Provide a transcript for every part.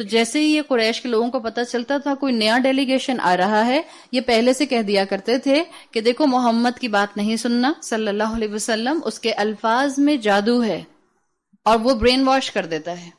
تو جیسے ہی یہ قریش کے لوگوں کو پتہ چلتا تھا کوئی نیا ڈیلیگیشن آ رہا ہے، یہ پہلے سے کہہ دیا کرتے تھے کہ دیکھو محمد کی بات نہیں سننا صلی اللہ علیہ وسلم، اس کے الفاظ میں جادو ہے اور وہ برین واش کر دیتا ہے.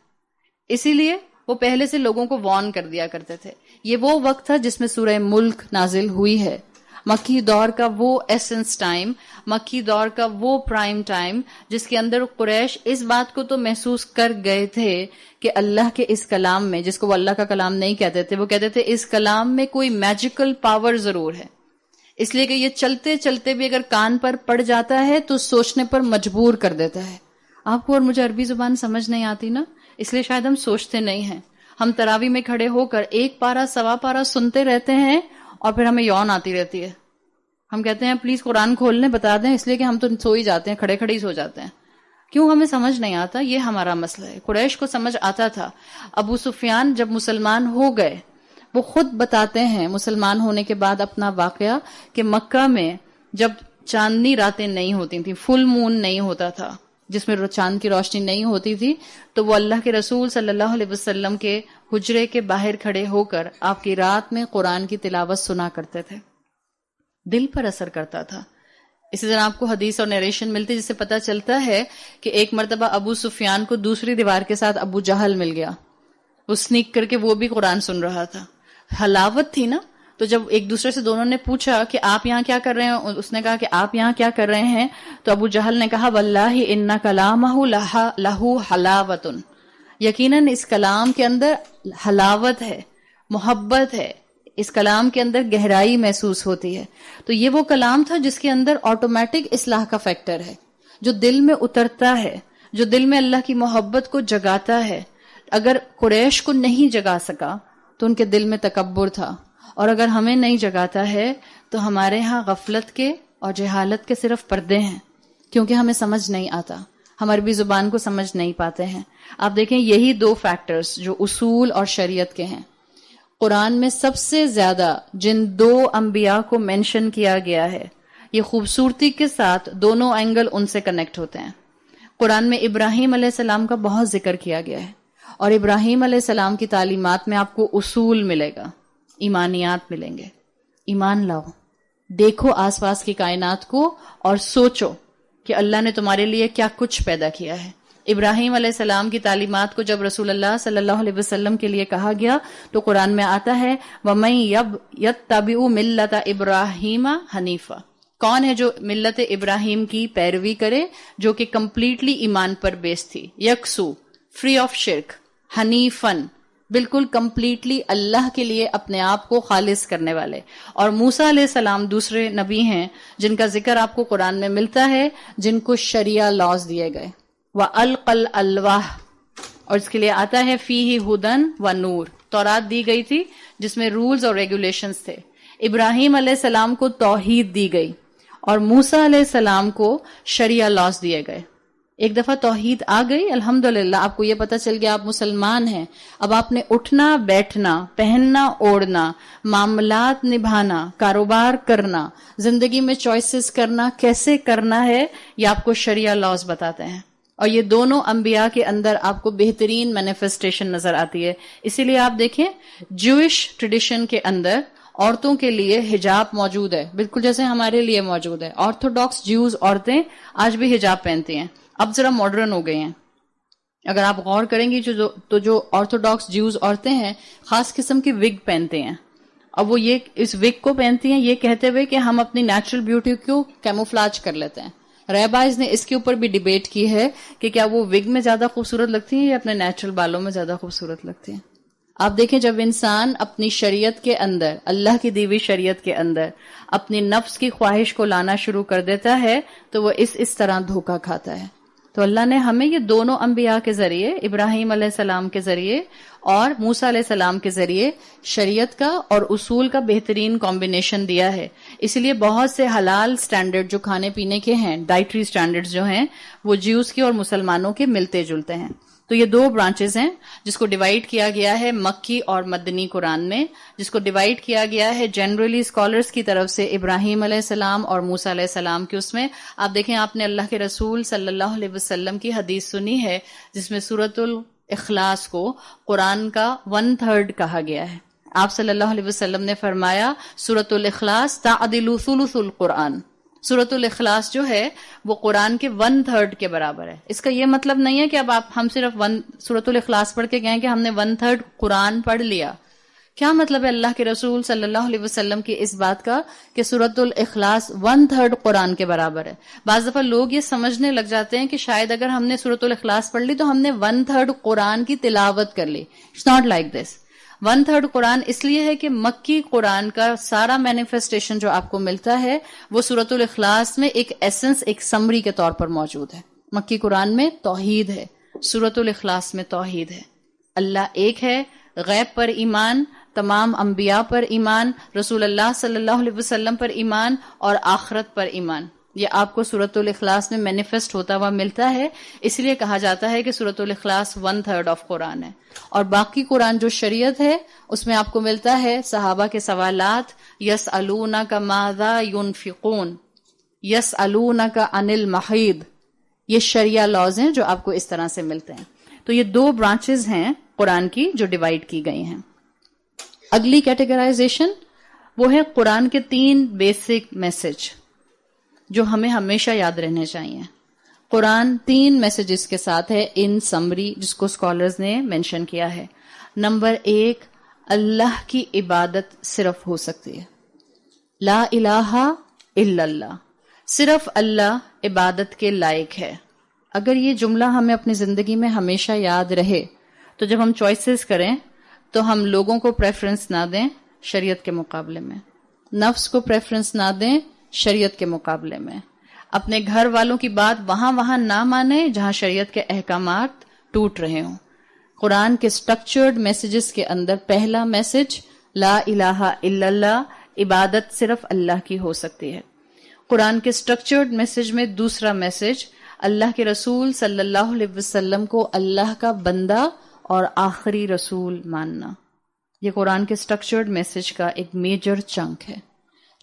اسی لیے وہ پہلے سے لوگوں کو وارن کر دیا کرتے تھے. یہ وہ وقت تھا جس میں سورہ ملک نازل ہوئی ہے، مکی دور کا وہ ایسنس ٹائم، مکی دور کا وہ پرائم ٹائم جس کے اندر قریش اس بات کو تو محسوس کر گئے تھے کہ اللہ کے اس کلام میں، جس کو وہ اللہ کا کلام نہیں کہتے تھے، وہ کہتے تھے اس کلام میں کوئی میجیکل پاور ضرور ہے، اس لیے کہ یہ چلتے چلتے بھی اگر کان پر پڑ جاتا ہے تو سوچنے پر مجبور کر دیتا ہے. آپ کو اور مجھے عربی زبان سمجھ نہیں آتی نا، اس لیے شاید ہم سوچتے نہیں ہیں. ہم تراوی میں کھڑے ہو کر ایک پارا سوا پارا سنتے رہتے ہیں اور پھر ہمیں یون آتی رہتی ہے. ہم کہتے ہیں پلیز قرآن کھول لیں، بتا دیں، اس لیے کہ ہم تو سو ہی جاتے ہیں، کھڑے کھڑے ہی سو جاتے ہیں. کیوں؟ ہمیں سمجھ نہیں آتا. یہ ہمارا مسئلہ ہے. قریش کو سمجھ آتا تھا. ابو سفیان جب مسلمان ہو گئے، وہ خود بتاتے ہیں مسلمان ہونے کے بعد اپنا واقعہ کہ مکہ میں جب چاندنی راتیں نہیں ہوتی تھیں، فل مون نہیں ہوتا تھا جس میں چاند کی روشنی نہیں ہوتی تھی، تو وہ اللہ کے رسول صلی اللہ علیہ وسلم کے حجرے کے باہر کھڑے ہو کر آپ کی رات میں قرآن کی تلاوت سنا کرتے تھے. دل پر اثر کرتا تھا. اسی طرح آپ کو حدیث اور نیریشن ملتی جس سے پتہ چلتا ہے کہ ایک مرتبہ ابو سفیان کو دوسری دیوار کے ساتھ ابو جہل مل گیا، وہ سنیک کر کے وہ بھی قرآن سن رہا تھا. حلاوت تھی نا. تو جب ایک دوسرے سے دونوں نے پوچھا کہ آپ یہاں کیا کر رہے ہیں، اس نے کہا کہ آپ یہاں کیا کر رہے ہیں، تو ابو جہل نے کہا واللہ ان کلامہ لہو حلاوت، یقیناً اس کلام کے اندر حلاوت ہے، محبت ہے، اس کلام کے اندر گہرائی محسوس ہوتی ہے. تو یہ وہ کلام تھا جس کے اندر آٹومیٹک اصلاح کا فیکٹر ہے، جو دل میں اترتا ہے، جو دل میں اللہ کی محبت کو جگاتا ہے. اگر قریش کو نہیں جگا سکا تو ان کے دل میں تکبر تھا، اور اگر ہمیں نہیں جگاتا ہے تو ہمارے ہاں غفلت کے اور جہالت کے صرف پردے ہیں، کیونکہ ہمیں سمجھ نہیں آتا، ہم عربی زبان کو سمجھ نہیں پاتے ہیں. آپ دیکھیں یہی دو فیکٹرز جو اصول اور شریعت کے ہیں. قرآن میں سب سے زیادہ جن دو انبیاء کو مینشن کیا گیا ہے، یہ خوبصورتی کے ساتھ دونوں اینگل ان سے کنیکٹ ہوتے ہیں. قرآن میں ابراہیم علیہ السلام کا بہت ذکر کیا گیا ہے، اور ابراہیم علیہ السلام کی تعلیمات میں آپ کو اصول ملے گا، ایمانیات ملیں گے. ایمان لاؤ، دیکھو آس پاس کی کائنات کو اور سوچو کہ اللہ نے تمہارے لیے کیا کچھ پیدا کیا ہے. ابراہیم علیہ السلام کی تعلیمات کو جب رسول اللہ صلی اللہ علیہ وسلم کے لیے کہا گیا تو قرآن میں آتا ہے وَمَن يَتَّبِعُ مِلَّةَ إِبْرَاهِيمَ حَنِيفًا، کون ہے جو ملت ابراہیم کی پیروی کرے جو کہ کمپلیٹلی ایمان پر بیس تھی، یکسو، فری آف شرک، حنیفن، بالکل کمپلیٹلی اللہ کے لیے اپنے آپ کو خالص کرنے والے. اور موسیٰ علیہ السلام دوسرے نبی ہیں جن کا ذکر آپ کو قرآن میں ملتا ہے، جن کو شریعہ لاز دیے گئے. وَأَلْقَ الْأَلْوَاحَ، اور اس کے لیے آتا ہے فِيهِ هُدًى وَنُورٌ، تورات دی گئی تھی جس میں رولز اور ریگولیشنز تھے. ابراہیم علیہ السلام کو توحید دی گئی اور موسیٰ علیہ السلام کو شریعہ لاز دیے گئے. ایک دفعہ توحید آ گئی، الحمدللہ آپ کو یہ پتہ چل گیا آپ مسلمان ہیں. اب آپ نے اٹھنا بیٹھنا، پہننا اوڑھنا، معاملات نبھانا، کاروبار کرنا، زندگی میں چوائسز کرنا کیسے کرنا ہے، یہ آپ کو شریعہ لاز بتاتے ہیں. اور یہ دونوں انبیاء کے اندر آپ کو بہترین مینیفیسٹیشن نظر آتی ہے. اسی لیے آپ دیکھیں جوئش ٹریڈیشن کے اندر عورتوں کے لیے حجاب موجود ہے، بالکل جیسے ہمارے لیے موجود ہے. آرتھوڈاکس جیوز عورتیں آج بھی حجاب پہنتی ہیں، اب ذرا ماڈرن ہو گئے ہیں. اگر آپ غور کریں گی تو جو آرتھوڈاکس جیوز عورتیں ہیں خاص قسم کی وگ پہنتے ہیں. اب وہ یہ اس وگ کو پہنتی ہیں یہ کہتے ہوئے کہ ہم اپنی نیچرل بیوٹی کو کیموفلاج کر لیتے ہیں. ریبائز نے اس کے اوپر بھی ڈیبیٹ کی ہے کہ کیا وہ وگ میں زیادہ خوبصورت لگتی ہیں یا اپنے نیچرل بالوں میں زیادہ خوبصورت لگتی ہیں. آپ دیکھیں جب انسان اپنی شریعت کے اندر، اللہ کی دی ہوئی شریعت کے اندر اپنی نفس کی خواہش کو لانا شروع کر دیتا ہے تو وہ اس طرح دھوکہ کھاتا ہے. تو اللہ نے ہمیں یہ دونوں انبیاء کے ذریعے، ابراہیم علیہ السلام کے ذریعے اور موسیٰ علیہ السلام کے ذریعے شریعت کا اور اصول کا بہترین کمبینیشن دیا ہے. اس لیے بہت سے حلال سٹینڈرڈ جو کھانے پینے کے ہیں، ڈائٹری سٹینڈرڈ جو ہیں، وہ جیوز کے اور مسلمانوں کے ملتے جلتے ہیں. تو یہ دو برانچز ہیں جس کو ڈیوائیڈ کیا گیا ہے مکی اور مدنی قرآن میں، جس کو ڈیوائیڈ کیا گیا ہے جنرلی اسکالرز کی طرف سے ابراہیم علیہ السلام اور موسیٰ علیہ السلام کے. اس میں آپ دیکھیں آپ نے اللہ کے رسول صلی اللہ علیہ وسلم کی حدیث سنی ہے جس میں سورۃ اخلاص کو قرآن کا 1/3 کہا گیا ہے. آپ صلی اللہ علیہ وسلم نے فرمایا سورۃ الاخلاص تعدل ثلث القرآن. سورۃ الاخلاص جو ہے وہ قرآن کے 1/3 کے برابر ہے. اس کا یہ مطلب نہیں ہے کہ اب ہم صرف سورۃ الاخلاص پڑھ کے کہیں کہ ہم نے 1/3 قرآن پڑھ لیا. کیا مطلب ہے اللہ کے رسول صلی اللہ علیہ وسلم کی اس بات کا کہ سورۃ الاخلاص 1/3 قرآن کے برابر ہے؟ بعض دفعہ لوگ یہ سمجھنے لگ جاتے ہیں کہ شاید اگر ہم نے سورۃ الاخلاص پڑھ لی تو ہم نے 1/3 قرآن کی تلاوت کر لی. It's not like this. 1/3 Quran اس لیے ہے کہ مکی قرآن کا سارا مینیفیسٹیشن جو آپ کو ملتا ہے وہ سورۃ الاخلاص میں ایک ایسنس، ایک سمری کے طور پر موجود ہے. مکی قرآن میں توحید ہے، سورۃ الاخلاص میں توحید ہے. اللہ ایک ہے، غیب پر ایمان، تمام انبیاء پر ایمان، رسول اللہ صلی اللہ علیہ وسلم پر ایمان اور آخرت پر ایمان. یہ آپ کو سورۃ الاخلاص میں مینیفیسٹ ہوتا ہوا ملتا ہے. اس لیے کہا جاتا ہے کہ سورۃ الاخلاص 1/3 آف قرآن ہے. اور باقی قرآن جو شریعت ہے اس میں آپ کو ملتا ہے صحابہ کے سوالات، یسألونک ماذا ينفقون، یسألونک عن المحیض. یہ شریعہ لاز ہیں جو آپ کو اس طرح سے ملتے ہیں. تو یہ 2 برانچز ہیں قرآن کی جو ڈیوائیڈ کی گئی ہیں. اگلی کیٹیگرائزیشن وہ ہے قرآن کے 3 بیسک میسج جو ہمیں ہمیشہ یاد رہنے چاہیے. قرآن 3 میسجز کے ساتھ ہے ان سمری، جس کو اسکالرز نے مینشن کیا ہے. نمبر 1، اللہ کی عبادت صرف ہو سکتی ہے. لا الہ الا اللہ، صرف اللہ عبادت کے لائق ہے. اگر یہ جملہ ہمیں اپنی زندگی میں ہمیشہ یاد رہے تو جب ہم چوائسز کریں تو ہم لوگوں کو پریفرنس نہ دیں شریعت کے مقابلے میں، نفس کو پریفرنس نہ دیں شریعت کے مقابلے میں، اپنے گھر والوں کی بات وہاں نہ مانیں جہاں شریعت کے احکامات ٹوٹ رہے ہوں. قرآن کے سٹرکچرڈ میسیجز کے اندر پہلا میسج لا الہ الا اللہ، عبادت صرف اللہ کی ہو سکتی ہے. قرآن کے سٹرکچرڈ میسج میں دوسرا میسج اللہ کے رسول صلی اللہ علیہ وسلم کو اللہ کا بندہ اور آخری رسول ماننا. یہ قرآن کے سٹرکچرڈ میسج کا ایک میجر چنک ہے.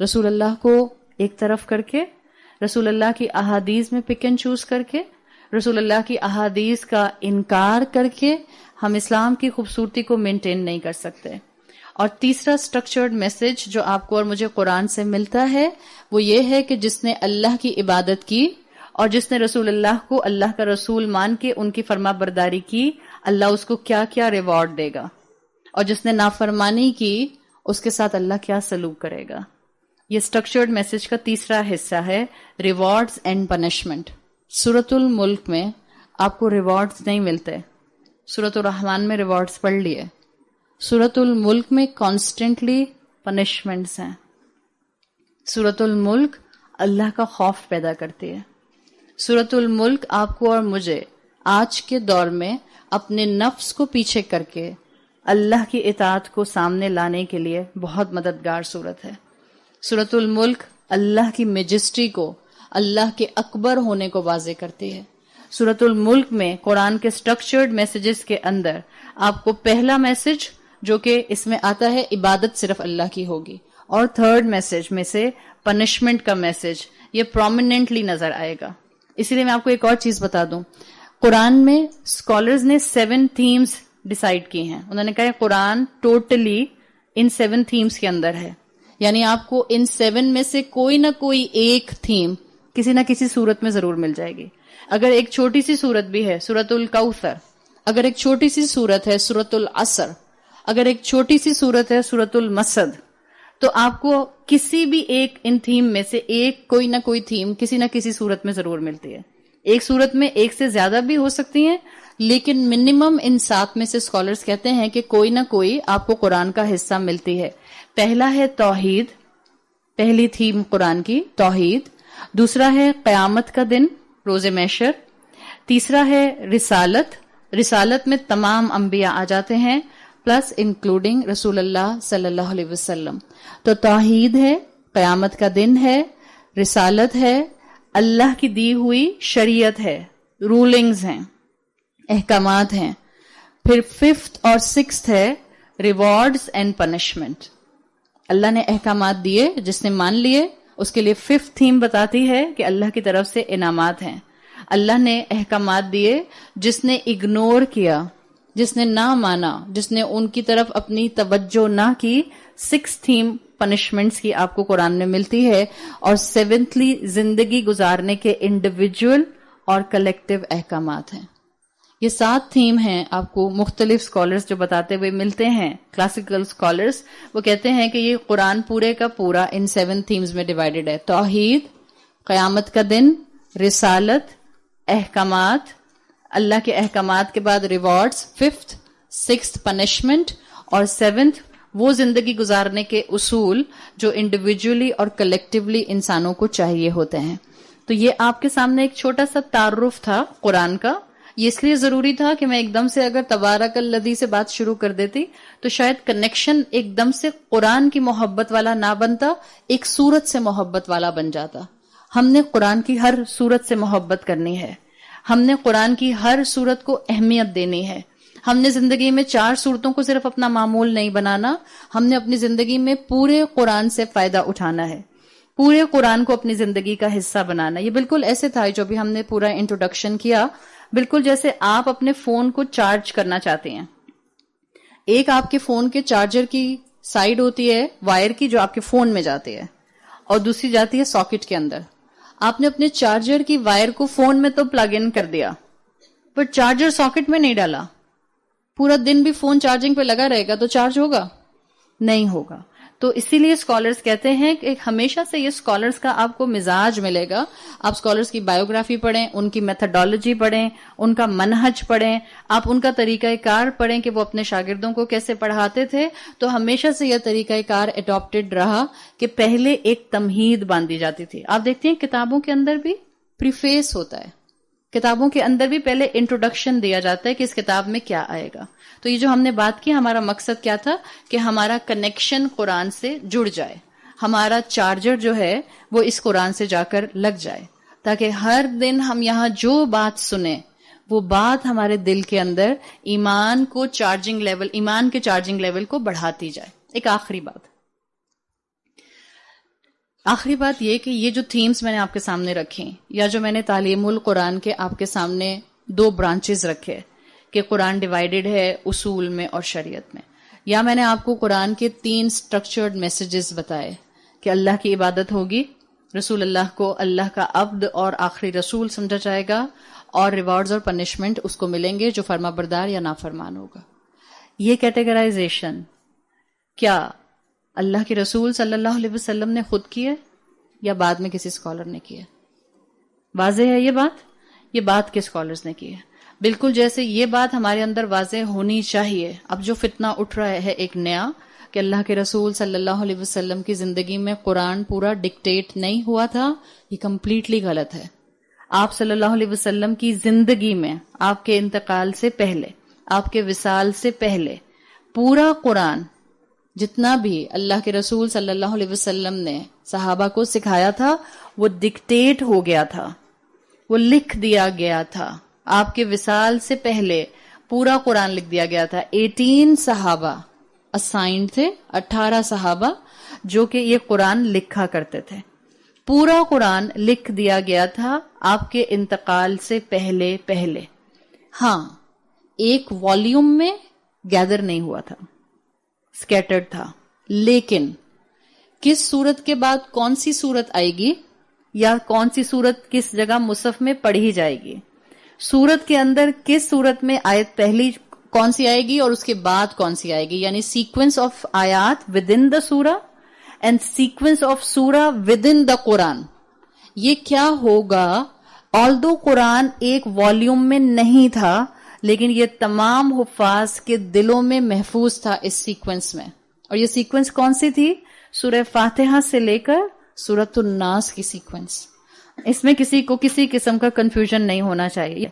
رسول اللہ کو ایک طرف کر کے، رسول اللہ کی احادیث میں پک اینڈ چوز کر کے، رسول اللہ کی احادیث کا انکار کر کے ہم اسلام کی خوبصورتی کو مینٹین نہیں کر سکتے. اور تیسرا سٹرکچرڈ میسج جو آپ کو اور مجھے قرآن سے ملتا ہے وہ یہ ہے کہ جس نے اللہ کی عبادت کی اور جس نے رسول اللہ کو اللہ کا رسول مان کے ان کی فرما برداری کی، اللہ اس کو کیا کیا ریوارڈ دے گا، اور جس نے نافرمانی کی اس کے ساتھ اللہ کیا سلوک کرے گا. یہ سٹرکچرڈ میسج کا تیسرا حصہ ہے ریوارڈز اینڈ پنشمنٹ. سورۃ الملک میں آپ کو ریوارڈز نہیں ملتے. سورۃ الرحمن میں ریوارڈز پڑھ لیے. سورۃ الملک میں کانسٹنٹلی پنشمنٹس ہیں. سورۃ الملک اللہ کا خوف پیدا کرتی ہے. سورۃ الملک آپ کو اور مجھے آج کے دور میں اپنے نفس کو پیچھے کر کے اللہ کی اطاعت کو سامنے لانے کے لیے بہت مددگار صورت ہے. سورۃ الملک اللہ کی میجسٹری کو، اللہ کے اکبر ہونے کو واضح کرتی ہے. سورۃ الملک میں قرآن کے سٹرکچرڈ میسیجز کے اندر آپ کو پہلا میسج جو کہ اس میں آتا ہے عبادت صرف اللہ کی ہوگی، اور تھرڈ میسج میں سے پنشمنٹ کا میسج یہ پرومیننٹلی نظر آئے گا. اسی لیے میں آپ کو ایک اور چیز بتا دوں، قرآن میں اسکالرز نے 7 تھیمز ڈیسائیڈ کی ہیں. انہوں نے کہا قرآن ٹوٹلی ان 7 تھیمز کے اندر ہے، یعنی آپ کو ان 7 میں سے کوئی نہ کوئی ایک تھیم کسی نہ کسی صورت میں ضرور مل جائے گی. اگر ایک چھوٹی سی صورت بھی ہے سورۃ الکوثر، اگر ایک چھوٹی سی صورت ہے سورۃ العصر، اگر ایک چھوٹی سی صورت ہے سورۃ المسد، تو آپ کو کسی بھی ایک ان تھیم میں سے ایک کوئی نہ کوئی تھیم کسی نہ کسی صورت میں ضرور ملتی ہے. ایک صورت میں ایک سے زیادہ بھی ہو سکتی ہیں، لیکن منیمم ان 7 میں سے اسکالرز کہتے ہیں کہ کوئی نہ کوئی آپ کو قرآن کا حصہ ملتی ہے. پہلا ہے توحید، پہلی تھیم قرآن کی توحید. دوسرا ہے قیامت کا دن، روز محشر. تیسرا ہے رسالت، رسالت میں تمام انبیاء آ جاتے ہیں پلس انکلوڈنگ رسول اللہ صلی اللہ علیہ وسلم. تو توحید ہے، قیامت کا دن ہے، رسالت ہے، اللہ کی دی ہوئی شریعت ہے، رولنگز ہیں، احکامات ہیں. پھر 5th اور 6th ہے ریوارڈز اینڈ پنشمنٹ. اللہ نے احکامات دیے، جس نے مان لیے اس کے لیے 5th تھیم بتاتی ہے کہ اللہ کی طرف سے انعامات ہیں. اللہ نے احکامات دیے، جس نے اگنور کیا جس نے نہ مانا، جس نے ان کی طرف اپنی توجہ نہ کی، 6 تھیم پنشمنٹس کی آپ کو قرآن میں ملتی ہے، اور 7 زندگی گزارنے کے انڈیویجول اور کلیکٹیو احکامات ہیں. یہ 7 تھیم ہیں آپ کو مختلف اسکالرز جو بتاتے ہوئے ملتے ہیں. کلاسیکل اسکالرز وہ کہتے ہیں کہ یہ قرآن پورے کا پورا ان 7 تھیمز میں ڈیوائیڈڈ ہے. توحید، قیامت کا دن، رسالت، احکامات، اللہ کے احکامات کے بعد ریوارڈز، 5th 6th پنشمنٹ، اور 7th وہ زندگی گزارنے کے اصول جو انڈیویجولی اور کلیکٹیولی انسانوں کو چاہیے ہوتے ہیں. تو یہ آپ کے سامنے ایک چھوٹا سا تعارف تھا قرآن کا. یہ اس لیے ضروری تھا کہ میں ایک دم سے اگر تبارک الذی سے بات شروع کر دیتی تو شاید کنیکشن ایک دم سے قرآن کی محبت والا نہ بنتا، ایک سورت سے محبت والا بن جاتا. ہم نے قرآن کی ہر سورت سے محبت کرنی ہے، ہم نے قرآن کی ہر سورت کو اہمیت دینی ہے. ہم نے زندگی میں 4 سورتوں کو صرف اپنا معمول نہیں بنانا، ہم نے اپنی زندگی میں پورے قرآن سے فائدہ اٹھانا ہے، پورے قرآن کو اپنی زندگی کا حصہ بنانا. یہ بالکل ایسے تھا جو بھی ہم نے پورا انٹروڈکشن کیا، بالکل جیسے آپ اپنے فون کو چارج کرنا چاہتے ہیں. ایک آپ کے فون کے چارجر کی سائیڈ ہوتی ہے وائر کی جو آپ کے فون میں جاتی ہے، اور دوسری جاتی ہے ساکٹ کے اندر. آپ نے اپنے چارجر کی وائر کو فون میں تو پلگ ان کر دیا، پر چارجر ساکٹ میں نہیں ڈالا. پورا دن بھی فون چارجنگ پہ لگا رہے گا تو چارج ہوگا؟ نہیں ہوگا. تو اسی لیے اسکالرز کہتے ہیں کہ ہمیشہ سے یہ اسکالرز کا آپ کو مزاج ملے گا. آپ اسکالرز کی بایوگرافی پڑھیں، ان کی میتھڈالوجی پڑھیں، ان کا منہج پڑھیں، آپ ان کا طریقہ کار پڑھیں کہ وہ اپنے شاگردوں کو کیسے پڑھاتے تھے. تو ہمیشہ سے یہ طریقہ کار اڈاپٹڈ رہا کہ پہلے ایک تمہید باندھی جاتی تھی. آپ دیکھتے ہیں کتابوں کے اندر بھی پریفیس ہوتا ہے، کتابوں کے اندر بھی پہلے انٹروڈکشن دیا جاتا ہے کہ اس کتاب میں کیا آئے گا. تو یہ جو ہم نے بات کی، ہمارا مقصد کیا تھا کہ ہمارا کنیکشن قرآن سے جڑ جائے، ہمارا چارجر جو ہے وہ اس قرآن سے جا کر لگ جائے، تاکہ ہر دن ہم یہاں جو بات سنیں وہ بات ہمارے دل کے اندر ایمان کو چارجنگ لیول، ایمان کے چارجنگ لیول کو بڑھاتی جائے. ایک آخری بات یہ کہ یہ جو تھیمز میں نے آپ کے سامنے رکھی، یا جو میں نے تعلیم القرآن کے آپ کے سامنے 2 برانچز رکھے کہ قرآن ڈیوائیڈڈ ہے اصول میں اور شریعت میں، یا میں نے آپ کو قرآن کے 3 سٹرکچرڈ میسیجز بتائے کہ اللہ کی عبادت ہوگی، رسول اللہ کو اللہ کا عبد اور آخری رسول سمجھا جائے گا، اور ریوارڈز اور پنشمنٹ اس کو ملیں گے جو فرما بردار یا نافرمان ہوگا. یہ کیٹیگرائزیشن کیا اللہ کے رسول صلی اللہ علیہ وسلم نے خود کی ہے یا بعد میں کسی اسکالر نے کی ہے؟ واضح ہے یہ بات کس اسکالرز نے کی ہے. بالکل جیسے یہ بات ہمارے اندر واضح ہونی چاہیے. اب جو فتنہ اٹھ رہا ہے ایک نیا کہ اللہ کے رسول صلی اللہ علیہ وسلم کی زندگی میں قرآن پورا ڈکٹیٹ نہیں ہوا تھا، یہ کمپلیٹلی غلط ہے. آپ صلی اللہ علیہ وسلم کی زندگی میں، آپ کے انتقال سے پہلے، آپ کے وصال سے پہلے، پورا قرآن جتنا بھی اللہ کے رسول صلی اللہ علیہ وسلم نے صحابہ کو سکھایا تھا وہ ڈکٹیٹ ہو گیا تھا، وہ لکھ دیا گیا تھا. آپ کے وصال سے پہلے پورا قرآن لکھ دیا گیا تھا. 18 صحابہ اسائنڈ تھے، 18 صحابہ جو کہ یہ قرآن لکھا کرتے تھے. پورا قرآن لکھ دیا گیا تھا آپ کے انتقال سے پہلے. ہاں، ایک والیوم میں گیدر نہیں ہوا تھا، سکیٹرڈ تھا. لیکن کس سورت کے بعد کون سی سورت آئے گی یا کون سی سورت کس جگہ مصحف میں پڑھی جائے گی، سورت کے اندر کس سورت میں آیت پہلی کون سی آئے گی اور اس کے بعد کون سی آئے گی، یعنی سیکوینس آف آیات ود ان دا سورہ اینڈ سیکوینس آف سورہ ود ان دا قرآن، یہ کیا ہوگا. آلدو قرآن ایک والیوم میں نہیں تھا لیکن یہ تمام حفاظ کے دلوں میں محفوظ تھا اس سیکوینس میں. اور یہ سیکوینس کون سی تھی؟ سورہ فاتحہ سے لے کر سورۃ الناس کی سیکوینس. اس میں کسی کو کسی قسم کا کنفیوژن نہیں ہونا چاہیے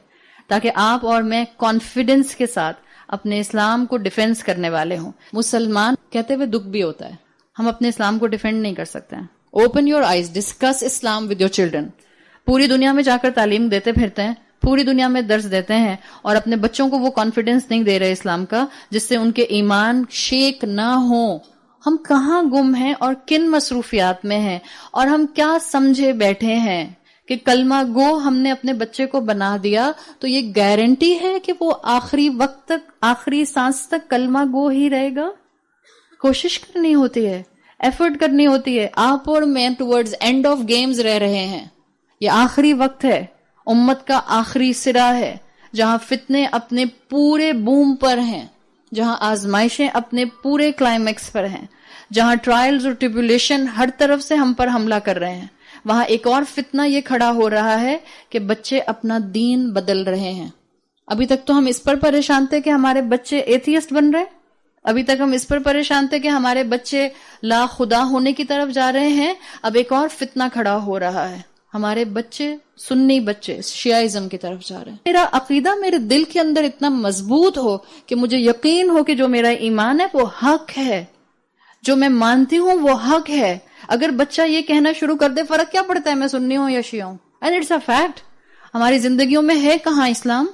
تاکہ آپ اور میں کانفیڈنس کے ساتھ اپنے اسلام کو ڈیفینس کرنے والے ہوں. مسلمان کہتے ہوئے دکھ بھی ہوتا ہے، ہم اپنے اسلام کو ڈیفینڈ نہیں کر سکتے ہیں. Open your eyes, discuss Islam with your children. پوری دنیا میں جا کر تعلیم دیتے پھرتے ہیں، پوری دنیا میں درس دیتے ہیں اور اپنے بچوں کو وہ کانفیڈنس نہیں دے رہے اسلام کا جس سے ان کے ایمان شیک نہ ہوں. ہم کہاں گم ہیں اور کن مصروفیات میں ہیں اور ہم کیا سمجھے بیٹھے ہیں کہ کلمہ گو ہم نے اپنے بچے کو بنا دیا تو یہ گارنٹی ہے کہ وہ آخری وقت تک، آخری سانس تک کلمہ گو ہی رہے گا؟ کوشش کرنی ہوتی ہے، ایفرٹ کرنی ہوتی ہے. آپ اور میں ٹورڈز اینڈ آف گیمز رہ رہے ہیں. یہ آخری وقت ہے، امت کا آخری سرا ہے، جہاں فتنے اپنے پورے بوم پر ہیں، جہاں آزمائشیں اپنے پورے کلائمیکس پر ہیں، جہاں ٹرائلز اور ٹریبولیشن ہر طرف سے ہم پر حملہ کر رہے ہیں. وہاں ایک اور فتنہ یہ کھڑا ہو رہا ہے کہ بچے اپنا دین بدل رہے ہیں. ابھی تک تو ہم اس پر پریشان تھے کہ ہمارے بچے ایتھیسٹ بن رہے، ابھی تک ہم اس پر پریشان تھے کہ ہمارے بچے لا خدا ہونے کی طرف جا رہے ہیں. اب ایک اور فتنہ کھڑا ہو رہا ہے، ہمارے بچے سنی بچے شیعہ کی طرف جا رہے ہیں. میرا عقیدہ میرے دل کے اندر اتنا مضبوط ہو کہ مجھے یقین ہو کہ جو میرا ایمان ہے وہ حق ہے، جو میں مانتی ہوں وہ حق ہے. اگر بچہ یہ کہنا شروع کر دے فرق کیا پڑتا ہے میں سنی ہوں یا شیعہ ہوں، اینڈ اٹس اے فیکٹ. ہماری زندگیوں میں ہے کہاں اسلام؟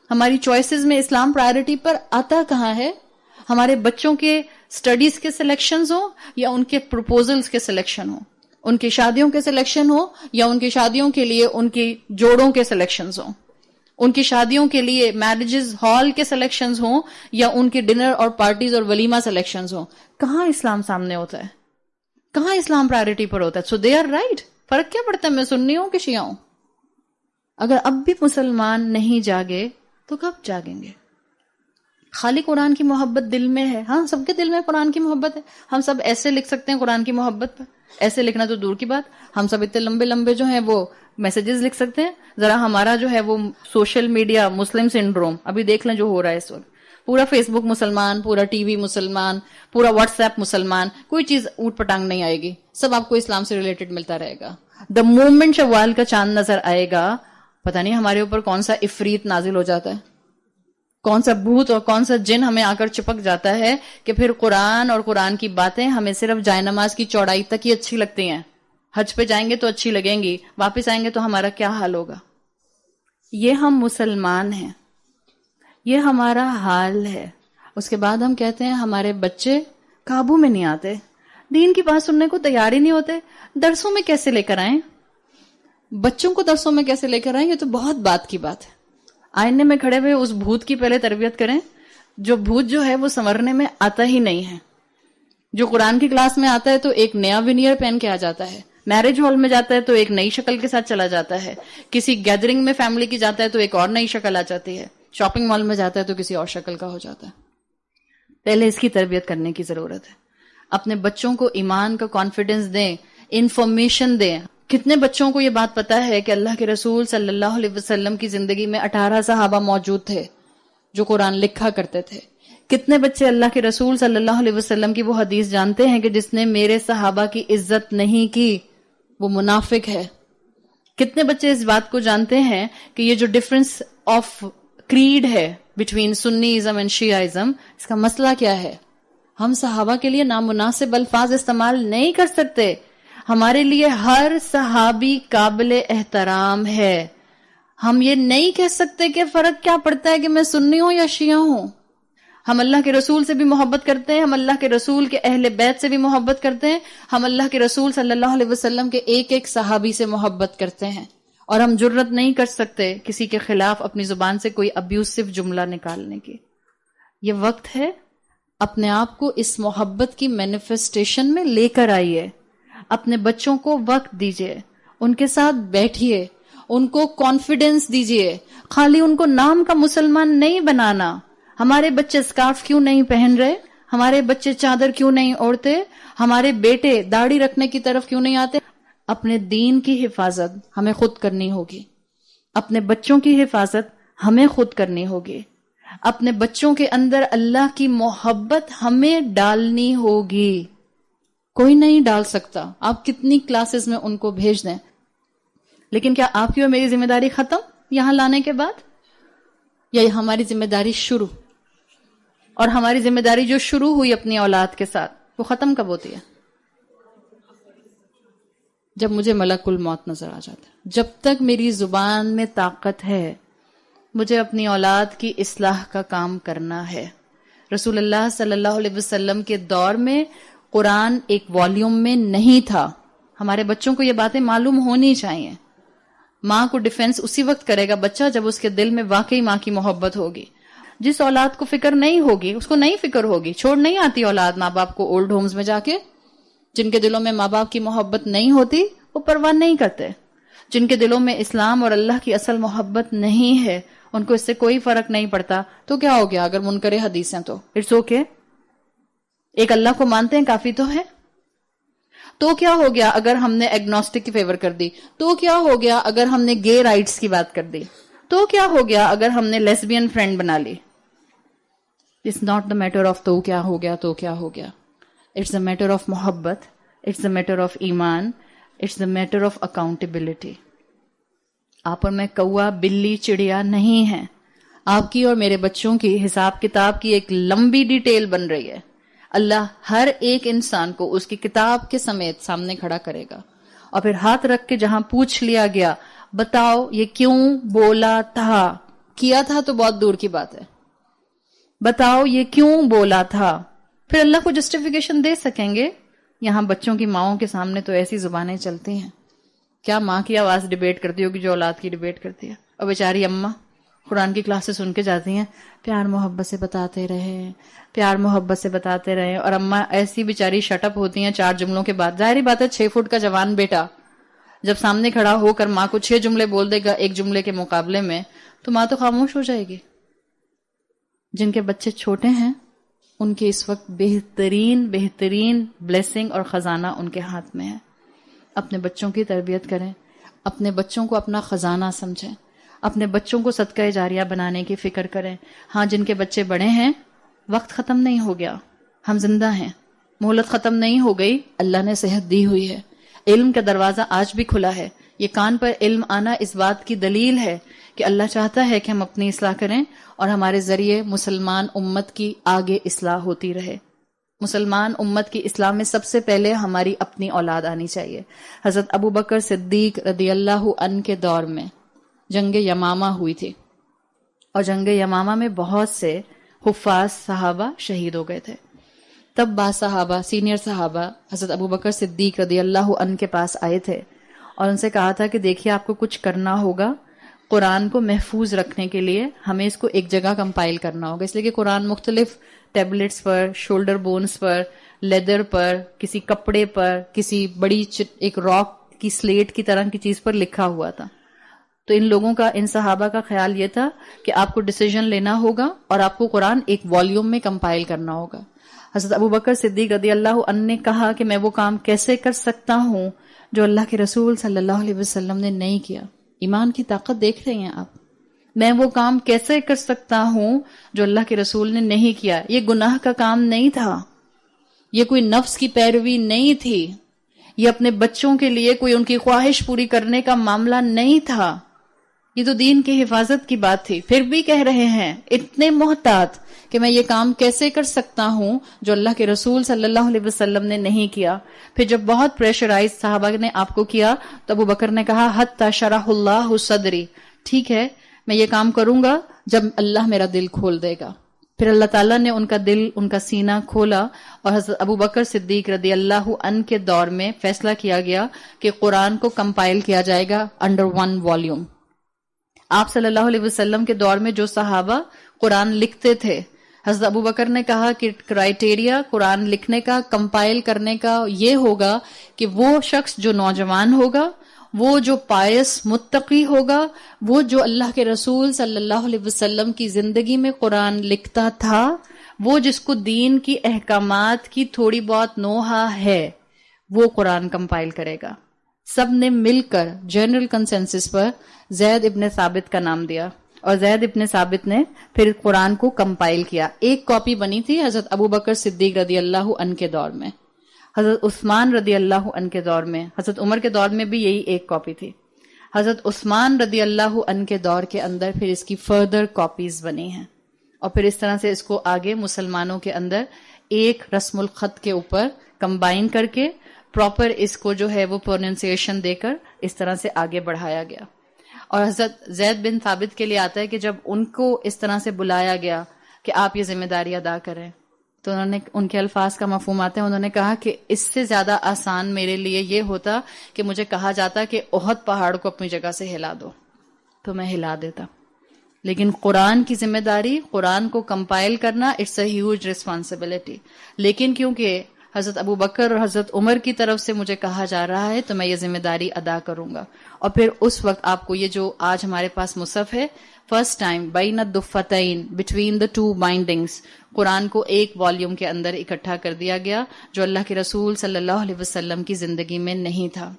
ہماری چوائسز میں اسلام پرائرٹی پر آتا کہاں ہے؟ ہمارے بچوں کے سٹڈیز کے سلیکشنز ہوں یا ان کے پروپوزلز کے سلیکشن ہوں، ان کی شادیوں کے سلیکشن ہوں یا ان کی شادیوں کے لیے ان کی جوڑوں کے سلیکشنز ہوں، ان کی شادیوں کے لیے میرجز ہال کے سلیکشنز ہوں یا ان کی ڈنر اور پارٹیز اور ولیمہ سلیکشنز ہوں، کہاں اسلام سامنے ہوتا ہے؟ کہاں اسلام پرائرٹی پر ہوتا ہے؟ سو دے آر رائٹ. فرق کیا پڑتا ہے میں سنی ہوں کہ شیعہ ہوں؟ اگر اب بھی مسلمان نہیں جاگے تو کب جاگیں گے؟ خالی قرآن کی محبت دل میں ہے. ہاں سب کے دل میں قرآن کی محبت ہے. ہم سب ایسے لکھ سکتے ہیں قرآن کی محبت پر، ایسے لکھنا تو دور کی بات، ہم سب اتنے لمبے لمبے جو ہیں وہ میسیجز لکھ سکتے ہیں. ذرا ہمارا جو ہے وہ سوشل میڈیا مسلم سنڈروم ابھی دیکھ لیں جو ہو رہا ہے اس وقت. پورا فیس بک مسلمان، پورا ٹی وی مسلمان، پورا واٹس ایپ مسلمان، کوئی چیز اوٹ پٹانگ نہیں آئے گی، سب آپ کو اسلام سے ریلیٹڈ ملتا رہے گا. دا مومنٹ شوال کا چاند نظر آئے گا پتہ نہیں ہمارے اوپر کون سا عفریت نازل ہو جاتا ہے، کون سا بھوت اور کون سا جن ہمیں آ کر چپک جاتا ہے کہ پھر قرآن اور قرآن کی باتیں ہمیں صرف جائے نماز کی چوڑائی تک ہی اچھی لگتی ہیں. حج پہ جائیں گے تو اچھی لگیں گی، واپس آئیں گے تو ہمارا کیا حال ہوگا؟ یہ ہم مسلمان ہیں، یہ ہمارا حال ہے. اس کے بعد ہم کہتے ہیں ہمارے بچے قابو میں نہیں آتے، دین کی بات سننے کو تیار ہی نہیں ہوتے. درسوں میں کیسے لے کر آئیں؟ بچوں کو درسوں میں کیسے لے کر آئیں؟ یہ تو بہت بات کی بات ہے. آئینے میں کھڑے ہوئے اس بھوت کی پہلے تربیت کریں جو بھوت جو ہے وہ سنورنے میں آتا ہی نہیں ہے. جو قرآن کی کلاس میں آتا ہے تو ایک نیا ونیئر پہن کے آ جاتا ہے، میرج ہال میں جاتا ہے تو ایک نئی شکل کے ساتھ چلا جاتا ہے، کسی گیدرنگ میں فیملی کی جاتا ہے تو ایک اور نئی شکل آ جاتی ہے، شاپنگ مال میں جاتا ہے تو کسی اور شکل کا ہو جاتا ہے. پہلے اس کی تربیت کرنے کی ضرورت ہے. اپنے بچوں کو ایمان کا کانفیڈنس دیں، انفارمیشن دیں. کتنے بچوں کو یہ بات پتا ہے کہ اللہ کے رسول صلی اللہ علیہ وسلم کی زندگی میں 18 صحابہ موجود تھے جو قرآن لکھا کرتے تھے؟ کتنے بچے اللہ کے رسول صلی اللہ علیہ وسلم کی وہ حدیث جانتے ہیں کہ جس نے میرے صحابہ کی عزت نہیں کی وہ منافق ہے؟ کتنے بچے اس بات کو جانتے ہیں کہ یہ جو ڈفرنس آف کریڈ ہے بٹوین سنیزم اینڈ شیعائزم، اس کا مسئلہ کیا ہے؟ ہم صحابہ کے لیے نامناسب الفاظ استعمال نہیں کر سکتے. ہمارے لیے ہر صحابی قابل احترام ہے. ہم یہ نہیں کہہ سکتے کہ فرق کیا پڑتا ہے کہ میں سنی ہوں یا شیعہ ہوں. ہم اللہ کے رسول سے بھی محبت کرتے ہیں، ہم اللہ کے رسول کے اہل بیت سے بھی محبت کرتے ہیں، ہم اللہ کے رسول صلی اللہ علیہ وسلم کے ایک ایک صحابی سے محبت کرتے ہیں، اور ہم جرت نہیں کر سکتے کسی کے خلاف اپنی زبان سے کوئی ابیوسو جملہ نکالنے کی. یہ وقت ہے اپنے آپ کو اس محبت کی مینیفیسٹیشن میں لے کر آئیے. اپنے بچوں کو وقت دیجیے، ان کے ساتھ بیٹھیے، ان کو کانفیڈنس دیجیے. خالی ان کو نام کا مسلمان نہیں بنانا. ہمارے بچے اسکارف کیوں نہیں پہن رہے؟ ہمارے بچے چادر کیوں نہیں اوڑھتے؟ ہمارے بیٹے داڑھی رکھنے کی طرف کیوں نہیں آتے؟ اپنے دین کی حفاظت ہمیں خود کرنی ہوگی، اپنے بچوں کی حفاظت ہمیں خود کرنی ہوگی، اپنے بچوں کے اندر اللہ کی محبت ہمیں ڈالنی ہوگی. کوئی نہیں ڈال سکتا. آپ کتنی کلاسز میں ان کو بھیج دیں، لیکن کیا آپ کی اور میری ذمہ داری ختم یہاں لانے کے بعد، یا ہماری ذمہ داری شروع؟ اور ہماری ذمہ داری جو شروع ہوئی اپنی اولاد کے ساتھ وہ ختم کب ہوتی ہے؟ جب مجھے ملک الموت نظر آ جاتا ہے. جب تک میری زبان میں طاقت ہے مجھے اپنی اولاد کی اصلاح کا کام کرنا ہے. رسول اللہ صلی اللہ علیہ وسلم کے دور میں قرآن ایک والیوم میں نہیں تھا. ہمارے بچوں کو یہ باتیں معلوم ہونی چاہیے. ماں کو ڈیفینس اسی وقت کرے گا بچہ جب اس کے دل میں واقعی ماں کی محبت ہوگی. جس اولاد کو فکر نہیں ہوگی اس کو نہیں فکر ہوگی. چھوڑ نہیں آتی اولاد ماں باپ کو اولڈ ہومز میں جا کے. جن کے دلوں میں ماں باپ کی محبت نہیں ہوتی وہ پرواہ نہیں کرتے. جن کے دلوں میں اسلام اور اللہ کی اصل محبت نہیں ہے ان کو اس سے کوئی فرق نہیں پڑتا. تو کیا ہو گیا اگر منکر حدیث ہیں تو اٹس اوکے. ایک اللہ کو مانتے ہیں کافی تو ہے. تو کیا ہو گیا اگر ہم نے ایگنوسٹک کی فیور کر دی؟ تو کیا ہو گیا اگر ہم نے گے رائٹس کی بات کر دی؟ تو کیا ہو گیا اگر ہم نے لیسبین فرینڈ بنا لی؟ It's not the matter of تو کیا ہو گیا تو کیا ہو گیا. اٹس دا میٹر آف محبت, اٹس دا میٹر آف ایمان, it's the matter of accountability. آپ اور میں کوا بلی چڑیا نہیں ہیں. آپ کی اور میرے بچوں کی حساب کتاب کی ایک لمبی ڈیٹیل بن رہی ہے. اللہ ہر ایک انسان کو اس کی کتاب کے سمیت سامنے کھڑا کرے گا اور پھر ہاتھ رکھ کے جہاں پوچھ لیا گیا بتاؤ یہ کیوں بولا تھا. کیا تھا تو بہت دور کی بات ہے. بتاؤ یہ کیوں بولا تھا. پھر اللہ کو جسٹیفیکیشن دے سکیں گے. یہاں بچوں کی ماؤں کے سامنے تو ایسی زبانیں چلتی ہیں. کیا ماں کی آواز ڈیبیٹ کرتی ہوگی جو اولاد کی ڈیبیٹ کرتی ہے. اور بیچاری اماں قرآن کی کلاسز سن کے جاتی ہیں, پیار محبت سے بتاتے رہے, پیار محبت سے بتاتے رہے, اور اماں ایسی بیچاری شٹ اپ ہوتی ہیں 4 جملوں کے بعد. ظاہری بات ہے 6 فٹ کا جوان بیٹا جب سامنے کھڑا ہو کر ماں کو 6 جملے بول دے گا ایک جملے کے مقابلے میں تو ماں تو خاموش ہو جائے گی. جن کے بچے چھوٹے ہیں ان کے اس وقت بہترین بلیسنگ اور خزانہ ان کے ہاتھ میں ہے. اپنے بچوں کی تربیت کریں, اپنے بچوں کو اپنا خزانہ سمجھیں, اپنے بچوں کو صدقہ جاریہ بنانے کی فکر کریں. ہاں جن کے بچے بڑے ہیں وقت ختم نہیں ہو گیا, ہم زندہ ہیں, مہلت ختم نہیں ہو گئی, اللہ نے صحت دی ہوئی ہے, علم کا دروازہ آج بھی کھلا ہے. یہ کان پر علم آنا اس بات کی دلیل ہے کہ اللہ چاہتا ہے کہ ہم اپنی اصلاح کریں اور ہمارے ذریعے مسلمان امت کی آگے اصلاح ہوتی رہے. مسلمان امت کی اصلاح میں سب سے پہلے ہماری اپنی اولاد آنی چاہیے. حضرت ابو بکر صدیق رضی اللہ عنہ کے دور میں جنگ یمامہ ہوئی تھی اور جنگ یمامہ میں بہت سے حفاظ صحابہ شہید ہو گئے تھے. تب بعض صحابہ سینئر صحابہ حضرت ابو بکر صدیق رضی اللہ عنہ کے پاس آئے تھے اور ان سے کہا تھا کہ دیکھیے آپ کو کچھ کرنا ہوگا. قرآن کو محفوظ رکھنے کے لیے ہمیں اس کو ایک جگہ کمپائل کرنا ہوگا, اس لیے کہ قرآن مختلف ٹیبلٹس پر, شولڈر بونز پر, لیدر پر, کسی کپڑے پر, کسی بڑی ایک راک کی سلیٹ کی طرح کی چیز پر لکھا ہوا تھا. تو ان لوگوں کا, ان صحابہ کا خیال یہ تھا کہ آپ کو ڈیسیجن لینا ہوگا اور آپ کو قرآن ایک والیوم میں کمپائل کرنا ہوگا. حضرت ابو بکر صدیق رضی اللہ عنہ نے کہا کہ میں وہ کام کیسے کر سکتا ہوں جو اللہ کے رسول صلی اللہ علیہ وسلم نے نہیں کیا. ایمان کی طاقت دیکھ رہے ہیں آپ. میں وہ کام کیسے کر سکتا ہوں جو اللہ کے رسول نے نہیں کیا. یہ گناہ کا کام نہیں تھا, یہ کوئی نفس کی پیروی نہیں تھی, یہ اپنے بچوں کے لیے کوئی ان کی خواہش پوری کرنے کا معاملہ نہیں تھا, یہ تو دین کی حفاظت کی بات تھی. پھر بھی کہہ رہے ہیں اتنے محتاط کہ میں یہ کام کیسے کر سکتا ہوں جو اللہ کے رسول صلی اللہ علیہ وسلم نے نہیں کیا. پھر جب بہت پریشرائز صحابہ نے آپ کو کیا تو ابو بکر نے کہا حتی شرح اللہ صدری, ٹھیک ہے میں یہ کام کروں گا جب اللہ میرا دل کھول دے گا. پھر اللہ تعالیٰ نے ان کا دل, ان کا سینہ کھولا اور حضرت ابو بکر صدیق رضی اللہ عنہ کے دور میں فیصلہ کیا گیا کہ قرآن کو کمپائل کیا جائے گا انڈر 1 والیوم. آپ صلی اللہ علیہ وسلم کے دور میں جو صحابہ قرآن لکھتے تھے, حضرت ابو بکر نے کہا کہ کرائیٹیریا قرآن لکھنے کا, کمپائل کرنے کا یہ ہوگا کہ وہ شخص جو نوجوان ہوگا, وہ جو پائس متقی ہوگا, وہ جو اللہ کے رسول صلی اللہ علیہ وسلم کی زندگی میں قرآن لکھتا تھا, وہ جس کو دین کی احکامات کی تھوڑی بہت نوحہ ہے, وہ قرآن کمپائل کرے گا. سب نے مل کر جنرل کنسنسس پر زید ابن ثابت کا نام دیا اور زید ابن ثابت نے پھر قرآن کو کمپائل کیا. ایک کاپی بنی تھی حضرت ابو بکر صدیق رضی اللہ عنہ کے دور میں, حضرت عثمان رضی اللہ عنہ کے دور میں, حضرت عمر کے دور میں بھی یہی ایک کاپی تھی. حضرت عثمان رضی اللہ عنہ کے دور کے اندر پھر اس کی فردر کاپیز بنی ہیں اور پھر اس طرح سے اس کو آگے مسلمانوں کے اندر ایک رسم الخط کے اوپر کمبائن کر کے پراپر اس کو جو ہے وہ پروننسیشن دے کر اس طرح سے آگے بڑھایا گیا. اور حضرت زید بن ثابت کے لیے آتا ہے کہ جب ان کو اس طرح سے بلایا گیا کہ آپ یہ ذمہ داری ادا کریں تو انہوں نے ان کے الفاظ کا مفہوم آتے ہیں. انہوں نے کہا کہ اس سے زیادہ آسان میرے لیے یہ ہوتا کہ مجھے کہا جاتا کہ احد پہاڑ کو اپنی جگہ سے ہلا دو تو میں ہلا دیتا. لیکن قرآن کی ذمہ داری، قرآن کو کمپائل کرنا، اٹس اے ہیوج ریسپانسبلٹی. لیکن کیونکہ حضرت ابو بکر اور حضرت عمر کی طرف سے مجھے کہا جا رہا ہے تو میں یہ ذمہ داری ادا کروں گا. اور پھر اس وقت آپ کو یہ جو آج ہمارے پاس مصحف ہے، فرسٹ ٹائم بین الدفتین، between the two bindings, Quran کو ایک والیوم کے اندر اکٹھا کر دیا گیا جو اللہ کے رسول صلی اللہ علیہ وسلم کی زندگی میں نہیں تھا.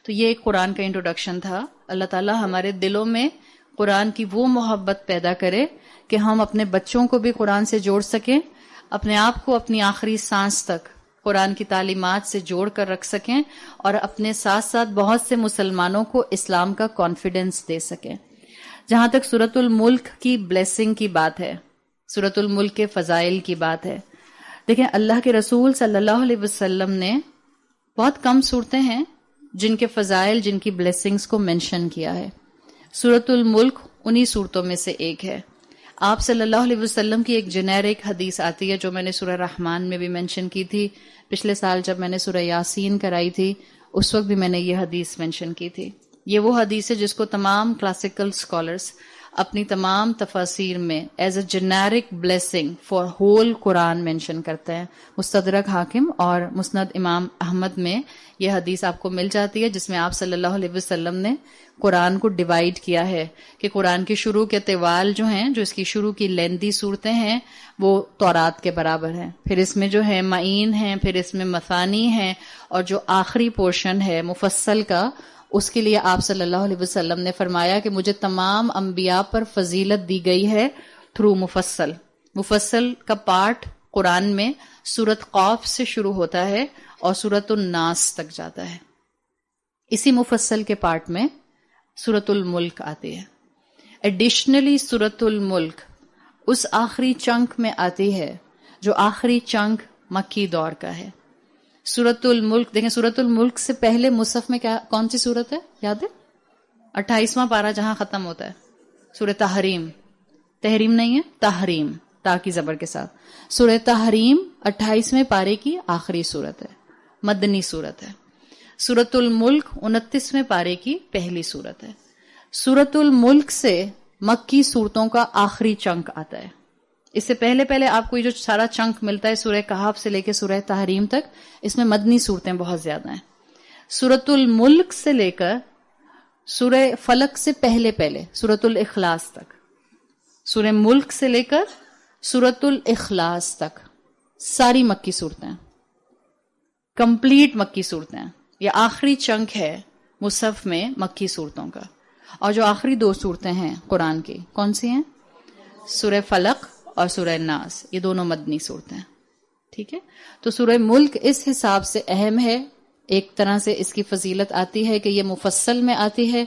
تو یہ ایک قرآن کا انٹروڈکشن تھا. اللہ تعالیٰ ہمارے دلوں میں قرآن کی وہ محبت پیدا کرے کہ ہم اپنے بچوں کو بھی قرآن سے جوڑ سکیں، اپنے آپ کو اپنی آخری سانس تک قرآن کی تعلیمات سے جوڑ کر رکھ سکیں، اور اپنے ساتھ ساتھ بہت سے مسلمانوں کو اسلام کا کانفیڈنس دے سکیں. جہاں تک سورۃ الملک کی بلیسنگ کی بات ہے، سورۃ الملک کے فضائل کی بات ہے، دیکھیں اللہ کے رسول صلی اللہ علیہ وسلم نے بہت کم صورتیں ہیں جن کے فضائل، جن کی بلیسنگز کو مینشن کیا ہے. سورۃ الملک انہی صورتوں میں سے ایک ہے. آپ صلی اللہ علیہ وسلم کی ایک جنیرک حدیث آتی ہے جو میں نے سورہ رحمان میں بھی مینشن کی تھی. پچھلے سال جب میں نے سورہ یاسین کرائی تھی اس وقت بھی میں نے یہ حدیث مینشن کی تھی. یہ وہ حدیث ہے جس کو تمام کلاسیکل اسکالرس اپنی تمام تفاسیر میں as a generic blessing for whole Quran mention کرتے ہیں. مستدرک حاکم اور مسند امام احمد میں یہ حدیث آپ کو مل جاتی ہے جس میں آپ صلی اللہ علیہ وسلم نے قرآن کو ڈیوائیڈ کیا ہے کہ قرآن کی شروع کے طوال جو ہیں، جو اس کی شروع کی لیندی صورتیں ہیں، وہ تورات کے برابر ہیں. پھر اس میں جو ہے معین ہیں، پھر اس میں مثانی ہیں، اور جو آخری پورشن ہے مفصل کا، اس کے لیے آپ صلی اللہ علیہ وسلم نے فرمایا کہ مجھے تمام انبیاء پر فضیلت دی گئی ہے تھرو مفصل. مفصل کا پارٹ قرآن میں سورت قاف سے شروع ہوتا ہے اور سورت الناس تک جاتا ہے. اسی مفصل کے پارٹ میں سورت الملک آتی ہے. ایڈیشنلی سورت الملک اس آخری چنک میں آتی ہے جو آخری چنک مکی دور کا ہے. سورت الملک دیکھیں، سورت الملک سے پہلے مصحف میں کون سی سورت ہے یاد ہے؟ 28واں پارہ جہاں ختم ہوتا ہے سورہ تحریم. تحریم نہیں ہے، تحریم، تا کی زبر کے ساتھ. سورہ تحریم 28ویں پارے کی آخری سورت ہے، مدنی سورت ہے. سورت الملک 29ویں پارے کی پہلی سورت ہے. سورت الملک سے مکی صورتوں کا آخری چنک آتا ہے. اس سے پہلے آپ کو یہ جو سارا چنک ملتا ہے سورہ کہف سے لے کے سورہ تحریم تک، اس میں مدنی صورتیں بہت زیادہ ہیں. سورت الملک سے لے کر سورہ فلق سے پہلے سورت الاخلاص تک، سورہ ملک سے لے کر سورت الاخلاص تک ساری مکی صورتیں، کمپلیٹ مکی صورتیں. یہ آخری چنک ہے مصحف میں مکی صورتوں کا. اور جو آخری 2 صورتیں ہیں قرآن کی کون سی ہیں؟ سورہ فلق اور سورہ ناس، یہ دونوں مدنی صورتیں ہیں. ٹھیک ہے، تو سورہ ملک اس حساب سے اہم ہے. ایک طرح سے اس کی فضیلت آتی ہے کہ یہ مفصل میں آتی ہے،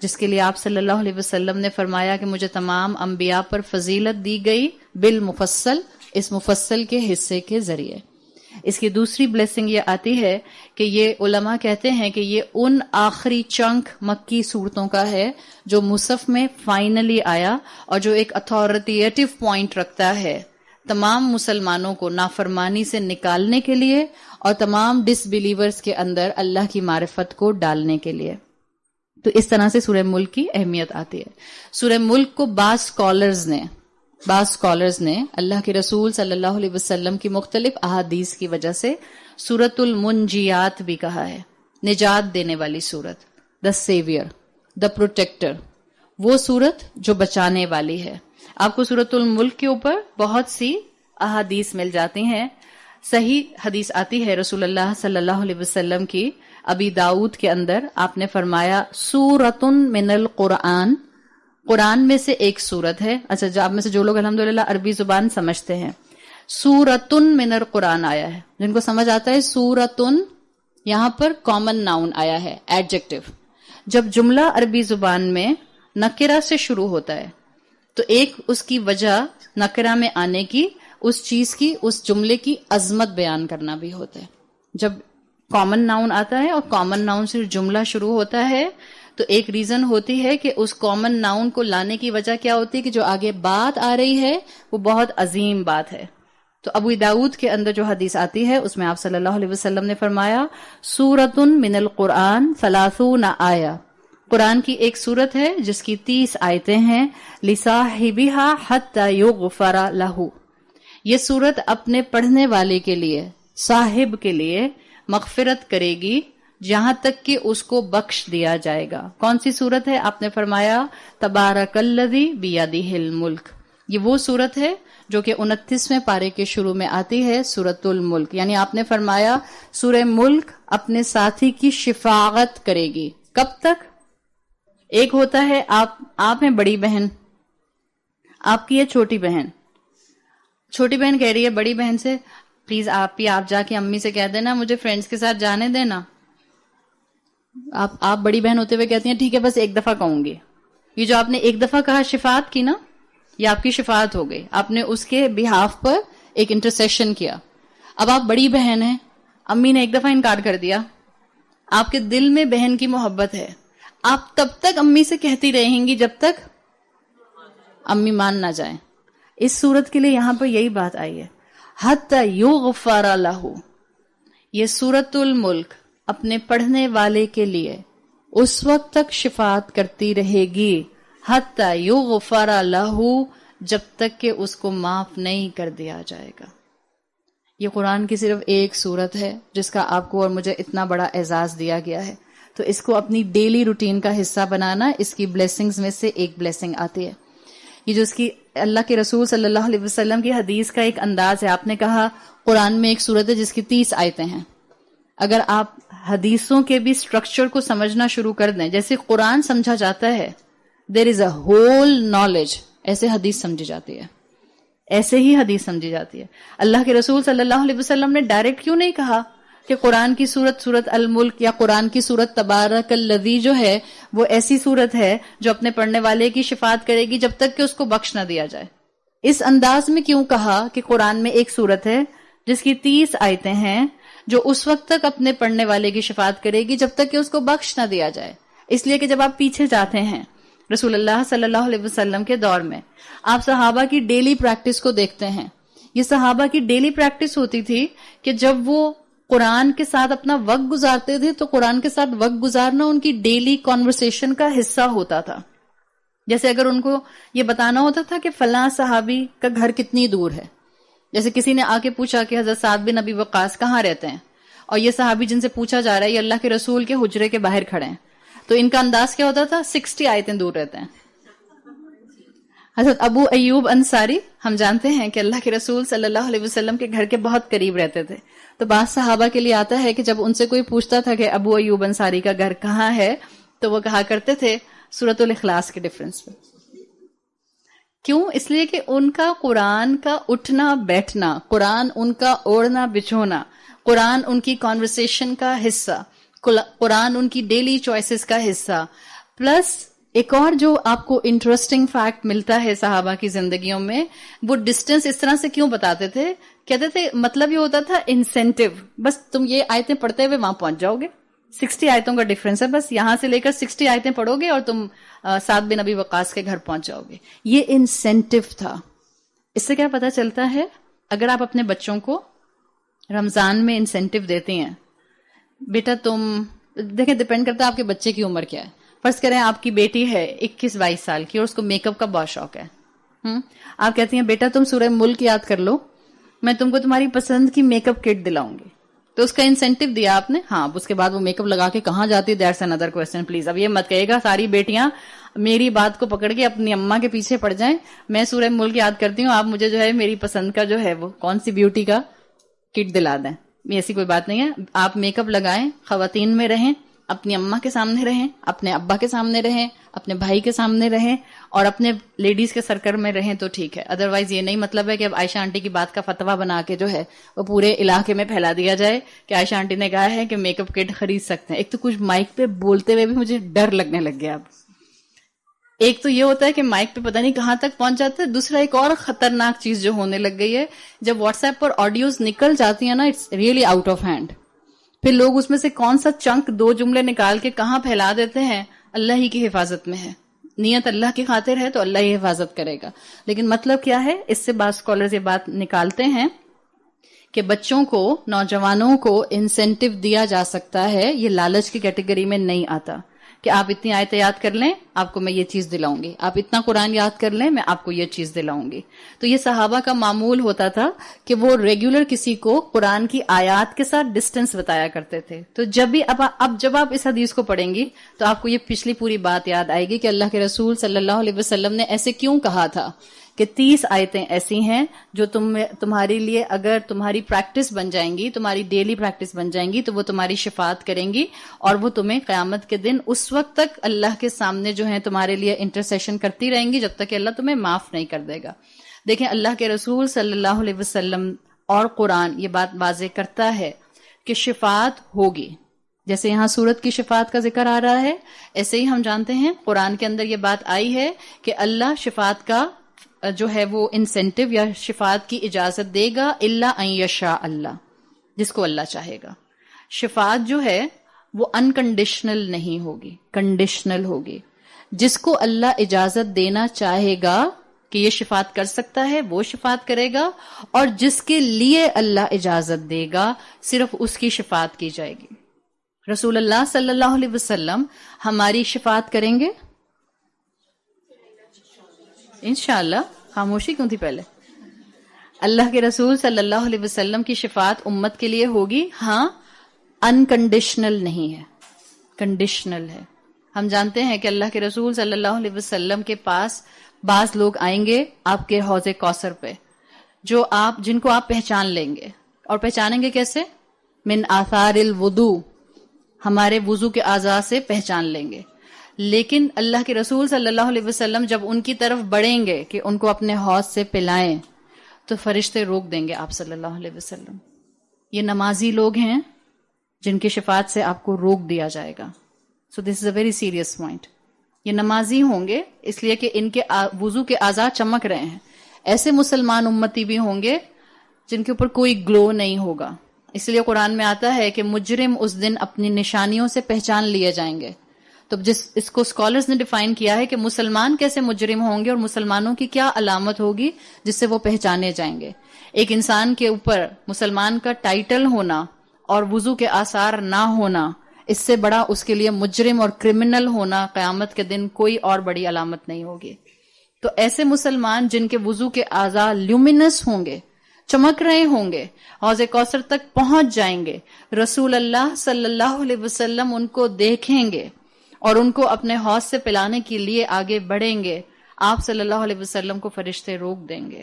جس کے لیے آپ صلی اللہ علیہ وسلم نے فرمایا کہ مجھے تمام انبیاء پر فضیلت دی گئی بالمفصل، اس مفصل کے حصے کے ذریعے. اس کی دوسری بلیسنگ یہ آتی ہے کہ یہ علماء کہتے ہیں کہ یہ ان آخری چنک مکی صورتوں کا ہے جو مصحف میں فائنلی آیا اور جو ایک اتھارٹیٹیو پوائنٹ رکھتا ہے تمام مسلمانوں کو نافرمانی سے نکالنے کے لیے اور تمام ڈس بلیورز کے اندر اللہ کی معرفت کو ڈالنے کے لیے. تو اس طرح سے سورہ ملک کی اہمیت آتی ہے. سورہ ملک کو بعض اسکالرز نے اللہ کے رسول صلی اللہ علیہ وسلم کی مختلف احادیث کی وجہ سے سورۃ المنجیات بھی کہا ہے. نجات دینے والی سورت، دا سیویئر، دا پروٹیکٹر، وہ سورت جو بچانے والی ہے. آپ کو سورۃ الملک کے اوپر بہت سی احادیث مل جاتی ہیں. صحیح حدیث آتی ہے رسول اللہ صلی اللہ علیہ وسلم کی، ابی داؤد کے اندر آپ نے فرمایا سورۃ من القرآن، قرآن میں سے ایک سورت ہے. اچھا، آپ میں سے جو لوگ الحمدللہ عربی زبان سمجھتے ہیں، سورتن من القرآن آیا ہے، جن کو سمجھ آتا ہے سورتن، یہاں پر کامن ناؤن آیا ہے، ایڈجیکٹو. جب جملہ عربی زبان میں نکرہ سے شروع ہوتا ہے تو ایک اس کی وجہ نکرہ میں آنے کی، اس چیز کی، اس جملے کی عظمت بیان کرنا بھی ہوتا ہے. جب کامن ناؤن آتا ہے اور کامن ناؤن سے جملہ شروع ہوتا ہے تو ایک ریزن ہوتی ہے کہ اس کامن ناؤن کو لانے کی وجہ کیا ہوتی ہے کہ جو آگے بات آ رہی ہے وہ بہت عظیم بات ہے. تو ابو داؤد کے اندر جو حدیث آتی ہے اس میں آپ صلی اللہ علیہ وسلم نے فرمایا سورۃ من القرآن 30 آیہ، قرآن کی ایک سورت ہے جس کی 30 آیتیں ہیں، لصاحبها حتی یغفر لہ، یہ سورت اپنے پڑھنے والے کے لیے، صاحب کے لیے مغفرت کرے گی جہاں تک کہ اس کو بخش دیا جائے گا۔ کون سی سورت ہے؟ آپ نے فرمایا تبارک الذی بیدہ الملک، یہ وہ سورت ہے جو کہ 29ویں پارے کے شروع میں آتی ہے، سورۃ الملک، یعنی آپ نے فرمایا سورہ ملک اپنے ساتھی کی شفاعت کرے گی۔ کب تک؟ ایک ہوتا ہے آپ ہیں بڑی بہن، آپ کی ہے چھوٹی بہن، چھوٹی بہن کہہ رہی ہے بڑی بہن سے پلیز آپ جا کے امی سے کہہ دینا مجھے فرینڈز کے ساتھ جانے دینا۔ آپ بڑی بہن ہوتے ہوئے کہتی ہیں ٹھیک ہے بس ایک دفعہ کہوں گی۔ یہ جو آپ نے ایک دفعہ کہا شفاعت کی نا، یہ آپ کی شفاعت ہو گئی، آپ نے اس کے بہاف پر ایک انٹرسیشن کیا۔ اب آپ بڑی بہن ہیں، امی نے ایک دفعہ انکار کر دیا، آپ کے دل میں بہن کی محبت ہے، آپ تب تک امی سے کہتی رہیں گی جب تک امی مان نہ جائیں۔ اس صورت کے لیے یہاں پر یہی بات آئی ہے، حتی یغفر لہ، یہ سورۃ الملک اپنے پڑھنے والے کے لیے اس وقت تک شفاعت کرتی رہے گی، حتی یغفر لہ، جب تک کہ اس کو معاف نہیں کر دیا جائے گا۔ یہ قرآن کی صرف ایک سورت ہے جس کا آپ کو اور مجھے اتنا بڑا اعزاز دیا گیا ہے، تو اس کو اپنی ڈیلی روٹین کا حصہ بنانا اس کی بلیسنگز میں سے ایک بلیسنگ آتی ہے۔ یہ جو اس کی اللہ کے رسول صلی اللہ علیہ وسلم کی حدیث کا ایک انداز ہے، آپ نے کہا قرآن میں ایک سورت ہے جس کی 30 آیتیں ہیں، اگر آپ حدیثوں کے بھی سٹرکچر کو سمجھنا شروع کر دیں، جیسے قرآن سمجھا جاتا ہے there is a whole knowledge، ایسے حدیث سمجھی جاتی ہے، ایسے ہی حدیث سمجھی جاتی ہے۔ اللہ کے رسول صلی اللہ علیہ وسلم نے ڈائریکٹ کیوں نہیں کہا کہ قرآن کی سورت الملک یا قرآن کی سورت تبارک الذی جو ہے وہ ایسی سورت ہے جو اپنے پڑھنے والے کی شفاعت کرے گی جب تک کہ اس کو بخش نہ دیا جائے؟ اس انداز میں کیوں کہا کہ قرآن میں ایک سورت ہے جس کی 30 آیتیں ہیں جو اس وقت تک اپنے پڑھنے والے کی شفاعت کرے گی جب تک کہ اس کو بخش نہ دیا جائے؟ اس لیے کہ جب آپ پیچھے جاتے ہیں رسول اللہ صلی اللہ علیہ وسلم کے دور میں، آپ صحابہ کی ڈیلی پریکٹس کو دیکھتے ہیں۔ یہ صحابہ کی ڈیلی پریکٹس ہوتی تھی کہ جب وہ قرآن کے ساتھ اپنا وقت گزارتے تھے تو قرآن کے ساتھ وقت گزارنا ان کی ڈیلی کنورسیشن کا حصہ ہوتا تھا۔ جیسے اگر ان کو یہ بتانا ہوتا تھا کہ فلاں صحابی کا گھر کتنی دور ہے، جیسے کسی نے آ کے پوچھا کہ حضرت سعد بن ابی وقاص کہاں رہتے ہیں، اور یہ صحابی جن سے پوچھا جا رہا ہے یہ اللہ کے رسول کے حجرے کے باہر کھڑے ہیں، تو ان کا انداز کیا ہوتا تھا؟ 60 آیتیں دور رہتے ہیں۔ حضرت ابو ایوب انصاری، ہم جانتے ہیں کہ اللہ کے رسول صلی اللہ علیہ وسلم کے گھر کے بہت قریب رہتے تھے، تو بعض صحابہ کے لیے آتا ہے کہ جب ان سے کوئی پوچھتا تھا کہ ابو ایوب انصاری کا گھر کہاں ہے تو وہ کہا کرتے تھے سورۃ الاخلاص کے ڈیفرنس میں۔ کیوں؟ اس لیے کہ ان کا قرآن کا اٹھنا بیٹھنا، قرآن ان کا اوڑھنا بچھونا، قرآن ان کی کانورسیشن کا حصہ، قرآن ان کی ڈیلی چوائسز کا حصہ، پلس ایک اور جو آپ کو انٹرسٹنگ فیکٹ ملتا ہے صحابہ کی زندگیوں میں، وہ ڈسٹینس اس طرح سے کیوں بتاتے تھے؟ کہتے تھے مطلب یہ ہوتا تھا انسینٹیو، بس تم یہ آیتیں پڑھتے ہوئے وہاں پہنچ جاؤ گے، 60 آیتوں کا ڈیفرنس ہے، بس یہاں سے لے کر 60 آیتیں پڑھو گے اور تم سعد بن ابی وقاص کے گھر پہنچ جاؤ گے۔ یہ انسینٹیو تھا۔ اس سے کیا پتا چلتا ہے؟ اگر آپ اپنے بچوں کو رمضان میں انسینٹیو دیتے ہیں، بیٹا تم دیکھیں ڈیپینڈ کرتا ہے آپ کے بچے کی عمر کیا ہے، فرض کریں آپ کی بیٹی ہے 21-22 سال کی اور اس کو میک اپ کا بہت شوق ہے، آپ کہتی ہیں بیٹا تم سورہ ملک یاد کر لو، میں تم کو تمہاری پسند کی میک اپ کٹ دلاؤں گی، تو اس کا انسینٹیو دیا آپ نے، ہاں اس کے بعد وہ میک اپ لگا کے کہاں جاتی، دیٹس another question پلیز۔ اب یہ مت کہے گا ساری بیٹیاں میری بات کو پکڑ کے اپنی اماں کے پیچھے پڑ جائیں، میں سورہ ملک یاد کرتی ہوں، آپ مجھے جو ہے میری پسند کا جو ہے وہ کون سی بیوٹی کا کٹ دلا دیں۔ ایسی کوئی بات نہیں ہے، آپ میک اپ لگائیں، خواتین میں رہیں، اپنی اماں کے سامنے رہیں، اپنے ابا کے سامنے رہیں، اپنے بھائی کے سامنے رہیں اور اپنے لیڈیز کے سرکل میں رہیں تو ٹھیک ہے، ادروائز یہ نہیں مطلب ہے کہ اب عائشہ آنٹی کی بات کا فتویٰ بنا کے جو ہے وہ پورے علاقے میں پھیلا دیا جائے کہ عائشہ آنٹی نے کہا ہے کہ میک اپ کٹ خرید سکتے ہیں۔ ایک تو کچھ مائک پہ بولتے ہوئے بھی مجھے ڈر لگنے لگ گیا اب، ایک تو یہ ہوتا ہے کہ مائک پہ پتہ نہیں کہاں تک پہنچ جاتا ہے، دوسرا ایک اور خطرناک چیز جو ہونے لگ گئی ہے، جب واٹس ایپ پر آڈیوز نکل جاتی ہیں نا، it's really out of hand, پھر لوگ اس میں سے کون سا چنک 2 جملے نکال کے کہاں پھیلا دیتے ہیں، اللہ ہی کی حفاظت میں ہے، نیت اللہ کی خاطر ہے تو اللہ ہی حفاظت کرے گا، لیکن مطلب کیا ہے؟ اس سے بعض اسکالرز یہ بات نکالتے ہیں کہ بچوں کو, نوجوانوں کو انسینٹیو دیا جا سکتا ہے, یہ لالچ کی کیٹیگری میں نہیں آتا کہ آپ اتنی آیتیں یاد کر لیں آپ کو میں یہ چیز دلاؤں گی, آپ اتنا قرآن یاد کر لیں میں آپ کو یہ چیز دلاؤں گی. تو یہ صحابہ کا معمول ہوتا تھا کہ وہ ریگولر کسی کو قرآن کی آیات کے ساتھ ڈسٹینس بتایا کرتے تھے. تو جب بھی اب جب آپ اس حدیث کو پڑھیں گی تو آپ کو یہ پچھلی پوری بات یاد آئے گی کہ اللہ کے رسول صلی اللہ علیہ وسلم نے ایسے کیوں کہا تھا کہ 30 آیتیں ایسی ہیں جو تمہارے لیے اگر تمہاری پریکٹس بن جائیں گی, تمہاری ڈیلی پریکٹس بن جائیں گی, تو وہ تمہاری شفاعت کریں گی اور وہ تمہیں قیامت کے دن اس وقت تک اللہ کے سامنے جو ہے تمہارے لیے انٹرسیشن کرتی رہیں گی جب تک کہ اللہ تمہیں معاف نہیں کر دے گا. دیکھیں اللہ کے رسول صلی اللہ علیہ وسلم اور قرآن یہ بات واضح کرتا ہے کہ شفاعت ہوگی. جیسے یہاں سورت کی شفاعت کا ذکر آ رہا ہے, ایسے ہی ہم جانتے ہیں قرآن کے اندر یہ بات آئی ہے کہ اللہ شفاعت کا جو ہے وہ انسینٹیو یا شفاعت کی اجازت دے گا, الا ان یشاء اللہ, جس کو اللہ چاہے گا. شفاعت جو ہے وہ انکنڈیشنل نہیں ہوگی, کنڈیشنل ہوگی. جس کو اللہ اجازت دینا چاہے گا کہ یہ شفاعت کر سکتا ہے وہ شفاعت کرے گا, اور جس کے لیے اللہ اجازت دے گا صرف اس کی شفاعت کی جائے گی. رسول اللہ صلی اللہ علیہ وسلم ہماری شفاعت کریں گے انشاءاللہ. خاموشی کیوں تھی پہلے؟ اللہ کے رسول صلی اللہ علیہ وسلم کی شفاعت امت کے لیے ہوگی, ہاں انکنڈیشنل نہیں ہے, کنڈیشنل ہے. ہم جانتے ہیں کہ اللہ کے رسول صلی اللہ علیہ وسلم کے پاس بعض لوگ آئیں گے آپ کے حوض کوثر پہ, جن کو آپ پہچان لیں گے. اور پہچانیں گے کیسے؟ من آثار الوضو, ہمارے وضو کے اعضاء سے پہچان لیں گے. لیکن اللہ کے رسول صلی اللہ علیہ وسلم جب ان کی طرف بڑھیں گے کہ ان کو اپنے حوض سے پلائیں تو فرشتے روک دیں گے آپ صلی اللہ علیہ وسلم. یہ نمازی لوگ ہیں جن کی شفاعت سے آپ کو روک دیا جائے گا. سو دس از اے ویری سیریس پوائنٹ. یہ نمازی ہوں گے اس لیے کہ ان کے وضو کے اعضاء چمک رہے ہیں. ایسے مسلمان امتی بھی ہوں گے جن کے اوپر کوئی گلو نہیں ہوگا. اس لیے قرآن میں آتا ہے کہ مجرم اس دن اپنی نشانیوں سے پہچان لیے جائیں گے. تو اس کو اسکالرز نے ڈیفائن کیا ہے کہ مسلمان کیسے مجرم ہوں گے اور مسلمانوں کی کیا علامت ہوگی جس سے وہ پہچانے جائیں گے. ایک انسان کے اوپر مسلمان کا ٹائٹل ہونا اور وضو کے آثار نہ ہونا, اس سے بڑا اس کے لیے مجرم اور کرمنل ہونا قیامت کے دن کوئی اور بڑی علامت نہیں ہوگی. تو ایسے مسلمان جن کے وضو کے اعضاء لیومینس ہوں گے, چمک رہے ہوں گے, حوض کوثر تک پہنچ جائیں گے, رسول اللہ صلی اللہ علیہ وسلم ان کو دیکھیں گے اور ان کو اپنے حوض سے پلانے کے لیے آگے بڑھیں گے. آپ صلی اللہ علیہ وسلم کو فرشتے روک دیں گے.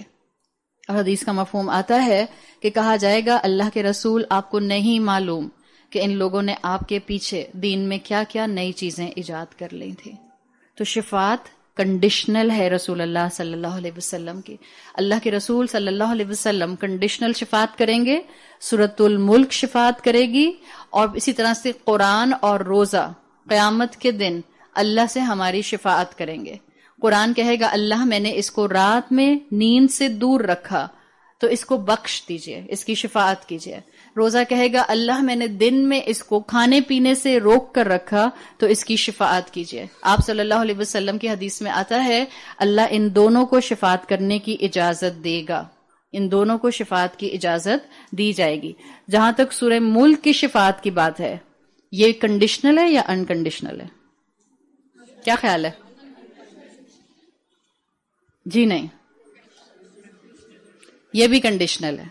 اور حدیث کا مفہوم آتا ہے کہ کہا جائے گا اللہ کے رسول آپ کو نہیں معلوم کہ ان لوگوں نے آپ کے پیچھے دین میں کیا کیا نئی چیزیں ایجاد کر لی تھی. تو شفاعت کنڈیشنل ہے رسول اللہ صلی اللہ علیہ وسلم کی. اللہ کے رسول صلی اللہ علیہ وسلم کنڈیشنل شفاعت کریں گے, سورۃ الملک شفاعت کرے گی, اور اسی طرح سے قرآن اور روزہ قیامت کے دن اللہ سے ہماری شفاعت کریں گے. قرآن کہے گا اللہ میں نے اس کو رات میں نیند سے دور رکھا تو اس کو بخش دیجئے, اس کی شفاعت کیجئے. روزہ کہے گا اللہ میں نے دن میں اس کو کھانے پینے سے روک کر رکھا تو اس کی شفاعت کیجئے. آپ صلی اللہ علیہ وسلم کی حدیث میں آتا ہے اللہ ان دونوں کو شفاعت کرنے کی اجازت دے گا, ان دونوں کو شفاعت کی اجازت دی جائے گی. جہاں تک سورہ ملک کی شفاعت کی بات ہے, یہ کنڈیشنل ہے یا انکنڈیشنل ہے؟ کیا خیال ہے؟ جی نہیں, یہ بھی کنڈیشنل ہے.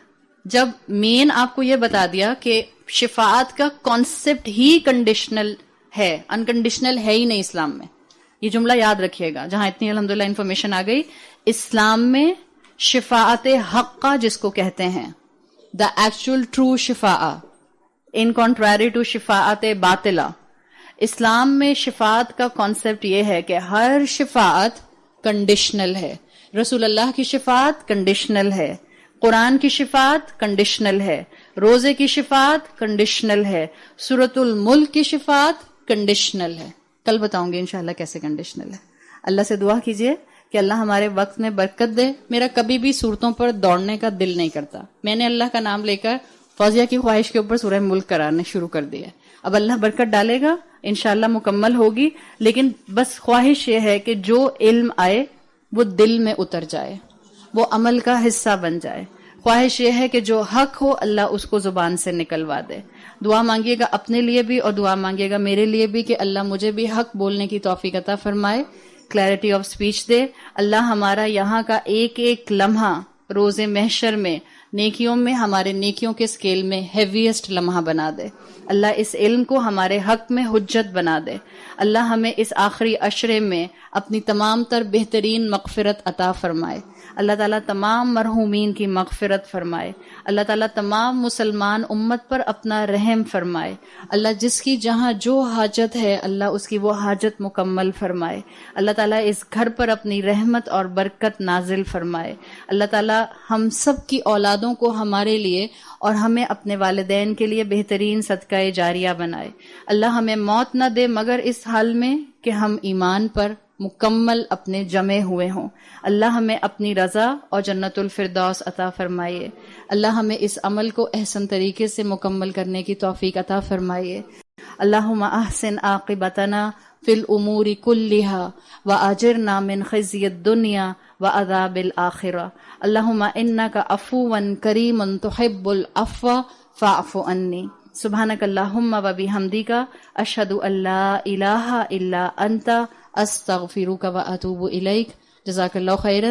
جب مین آپ کو یہ بتا دیا کہ شفاعت کا کانسیپٹ ہی کنڈیشنل ہے, انکنڈیشنل ہے ہی نہیں اسلام میں. یہ جملہ یاد رکھیے گا. جہاں اتنی الحمدللہ انفارمیشن آ گئی, اسلام میں شفاعت حقہ جس کو کہتے ہیں, دا ایکچوئل ٹرو شفاعہ ان کنٹراری ٹو شفاعت باطلہ, اسلام میں شفاعت کا کانسیپٹ یہ ہے کہ ہر شفاعت کنڈیشنل ہے. رسول اللہ کی شفاعت کنڈیشنل ہے, قرآن کی شفاعت کنڈیشنل ہے, روزے کی شفاعت کنڈیشنل ہے, سورۃ الملک کی شفاعت کنڈیشنل ہے. کل بتاؤں گی انشاءاللہ کیسے کنڈیشنل ہے. اللہ سے دعا کیجئے کہ اللہ ہمارے وقت میں برکت دے. میرا کبھی بھی صورتوں پر دوڑنے کا دل نہیں کرتا. میں نے اللہ کا نام لے کر فوزیہ کی خواہش کے اوپر سورہ ملک کرانے شروع کر دیا. اب اللہ برکت ڈالے گا, انشاءاللہ مکمل ہوگی. لیکن بس خواہش یہ ہے کہ جو علم آئے وہ دل میں اتر جائے, وہ عمل کا حصہ بن جائے. خواہش یہ ہے کہ جو حق ہو اللہ اس کو زبان سے نکلوا دے. دعا مانگیے گا اپنے لیے بھی اور دعا مانگیے گا میرے لیے بھی کہ اللہ مجھے بھی حق بولنے کی توفیق عطا فرمائے, کلیئرٹی آف سپیچ دے. اللہ ہمارا یہاں کا ایک ایک لمحہ روز محشر میں نیکیوں میں ہمارے نیکیوں کے سکیل میں ہیویسٹ لمحہ بنا دے. اللہ اس علم کو ہمارے حق میں حجت بنا دے. اللہ ہمیں اس آخری عشرے میں اپنی تمام تر بہترین مغفرت عطا فرمائے. اللہ تعالیٰ تمام مرحومین کی مغفرت فرمائے. اللہ تعالیٰ تمام مسلمان امت پر اپنا رحم فرمائے. اللہ جس کی جہاں جو حاجت ہے اللہ اس کی وہ حاجت مکمل فرمائے. اللہ تعالیٰ اس گھر پر اپنی رحمت اور برکت نازل فرمائے. اللہ تعالیٰ ہم سب کی اولادوں کو ہمارے لیے اور ہمیں اپنے والدین کے لیے بہترین صدقہ جاریہ بنائے. اللہ ہمیں موت نہ دے مگر اس حال میں کہ ہم ایمان پر مکمل اپنے جمے ہوئے ہوں. اللہ ہمیں اپنی رضا اور جنت الفردوس عطا فرمائیے. اللہ ہمیں اس عمل کو احسن طریقے سے مکمل کرنے کی توفیق عطا فرمائیے. اللہم احسن عاقبتنا فی الامور کلہا واجرنا من خزی الدنیا وعذاب الآخرہ. اللہم انک عفو کریم تحب العفو فاعف عنی. سبحانک اللہم وبحمدک اشہد ان لا الہ الا انت استغفرک واتوب الیک. جزاک اللہ خیرا.